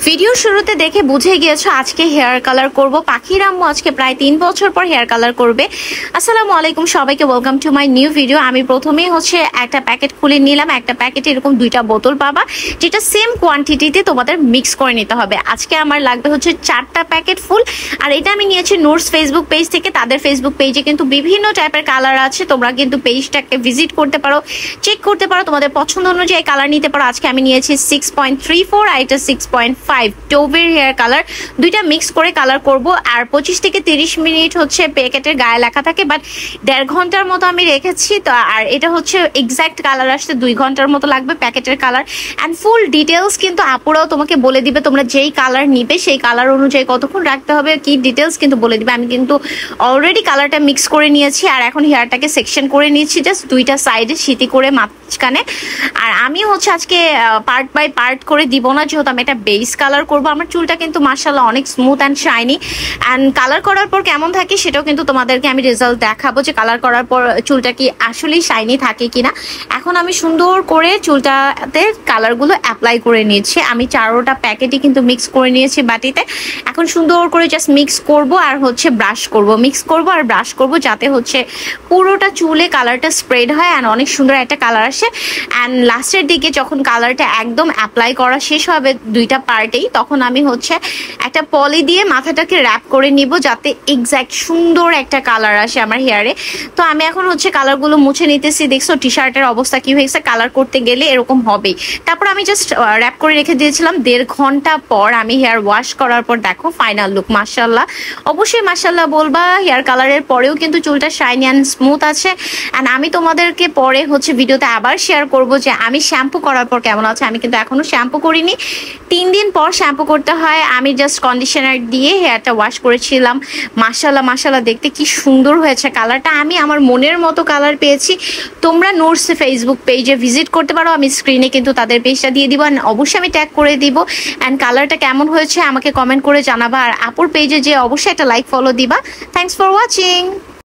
Video শুরুতে দেখে বুঝে গিয়েছো আজকে হেয়ার কালার করব। পাখির আম্মু আজকে প্রায় 3 বছর পর হেয়ার কালার করবে। আসসালামু আলাইকুম সবাইকে, welcome to my new video. আমি প্রথমেই একটা প্যাকেট খুলে নিলাম। একটা প্যাকেটে এরকম 2টা বোতল পাবা, যেটা সেম কোয়ান্টিটিতে তোমাদের মিক্স করে নিতে হবে। আজকে আমার লাগবে 4টা প্যাকেট ফুল। আর এটা আমি নিয়েছি নূরস ফেসবুক পেজ থেকে। তাদের ফেসবুক পেজে কিন্তু বিভিন্ন টাইপের কালার আছে, তোমরা কিন্তু পেজটাকে ভিজিট করতে পারো, চেক করতে পারো, তোমাদের পছন্দ অনুযায়ী কালার নিতে পারো। আজকে আমি নিয়েছি 6.34 আর এটা 6.5 টোভের হেয়ার কালার। 2টা মিক্স করে কালার করব। আর 25 থেকে 30 মিনিট প্যাকেটের গায়ে লেখা থাকে, বাট 1.5 ঘন্টার মতো আমি রেখেছি। তো আর এটা এক্সাক্ট কালার আসতে 2 ঘন্টার মতো লাগবে প্যাকেটের কালার। অ্যান্ড ফুল ডিটেলস কিন্তু আপুরাও তোমাকে বলে দিবে, তোমরা যেই কালার নিবে সেই কালার অনুযায়ী কতক্ষণ রাখতে হবে কি ডিটেলস কিন্তু বলে দিবে। আমি কিন্তু অলরেডি কালারটা মিক্স করে নিয়েছি আর এখন হেয়ারটাকে সেকশন করে নিয়েছি, জাস্ট 2টা সাইডে সিটি করে মাঝখানে। আর আমি আজকে পার্ট বাই পার্ট করে দিব না, যেহেতু আমি একটা বেস কালার করবো। আমার চুলটা কিন্তু মাশাআল্লাহ অনেক smooth and shiny. And colour করার পর কেমন থাকে সেটাও কিন্তু তোমাদেরকে আমি রেজাল্ট দেখাবো, যে কালার করার পর চুলটা কি আসলেই শাইনি থাকে কিনা। এখন আমি সুন্দর করে চুলটাতে কালারগুলো অ্যাপ্লাই করে নিয়েছি। আমি 4টা প্যাকেটই কিন্তু মিক্স করে নিয়েছি বাটিতে। এখন সুন্দর করে জাস্ট মিক্স করব আর ব্রাশ করব, মিক্স করব আর ব্রাশ করব, যাতে পুরোটা চুলে কালারটা স্প্রেড হয় অ্যান্ড অনেক সুন্দর একটা কালার আসে। অ্যান্ড লাস্টের দিকে যখন কালারটা একদম অ্যাপ্লাই করা শেষ হবে 2টা পার্টেই, তখন আমি একটা পলি দিয়ে মাথাটাকে র্যাপ করে নিব, যাতে এক্স্যাক্ট সুন্দর একটা কালার আসে আমার হেয়ারে। তো আমি এখন কালারগুলো মুছে নিতেছি। দেখছো টি শার্টের অবস্থা কি হয়েছে, কালার করতে গেলে এরকম হবেই। তারপর আমি জাস্ট র্যাপ করে রেখে দিয়েছিলাম। 1.5 ঘন্টা পর আমি হেয়ার ওয়াশ করার পর দেখো ফাইনাল লুক। মাশাআল্লাহ, অবশ্যই মাশাআল্লাহ বলবা। হেয়ার কালারের পরেও কিন্তু চুলটা শাইনি অ্যান্ড স্মুথ আছে। অ্যান্ড আমি তোমাদেরকে পরে ভিডিওতে আবার শেয়ার করব যে আমি শ্যাম্পু করার পর কেমন আছে। আমি কিন্তু এখনো শ্যাম্পু করিনি, 3 দিন পর শ্যাম্পু করতে হয়। আমি জাস্ট কন্ডিশনার দিয়ে হেয়ারটা ওয়াশ করেছিলাম। মাশাআল্লাহ মাশাআল্লাহ, দেখতে কি সুন্দর হয়েছে কালারটা। আমি আমার মনের মতো কালার পেয়েছি। তোমরা নূরস ফেসবুক পেজে ভিজিট করতে পারো, আমি স্ক্রিনে কিন্তু তাদের পেজটা দিয়ে দিব। অ্যান্ড অবশ্যই আমি ট্যাগ করে দিব। অ্যান্ড কালারটা কেমন হয়েছে আমাকে কমেন্ট করে জানাবা। আর আপুর পেজে যে অবশ্যই একটা লাইক ফলো দিবা। Thanks for watching.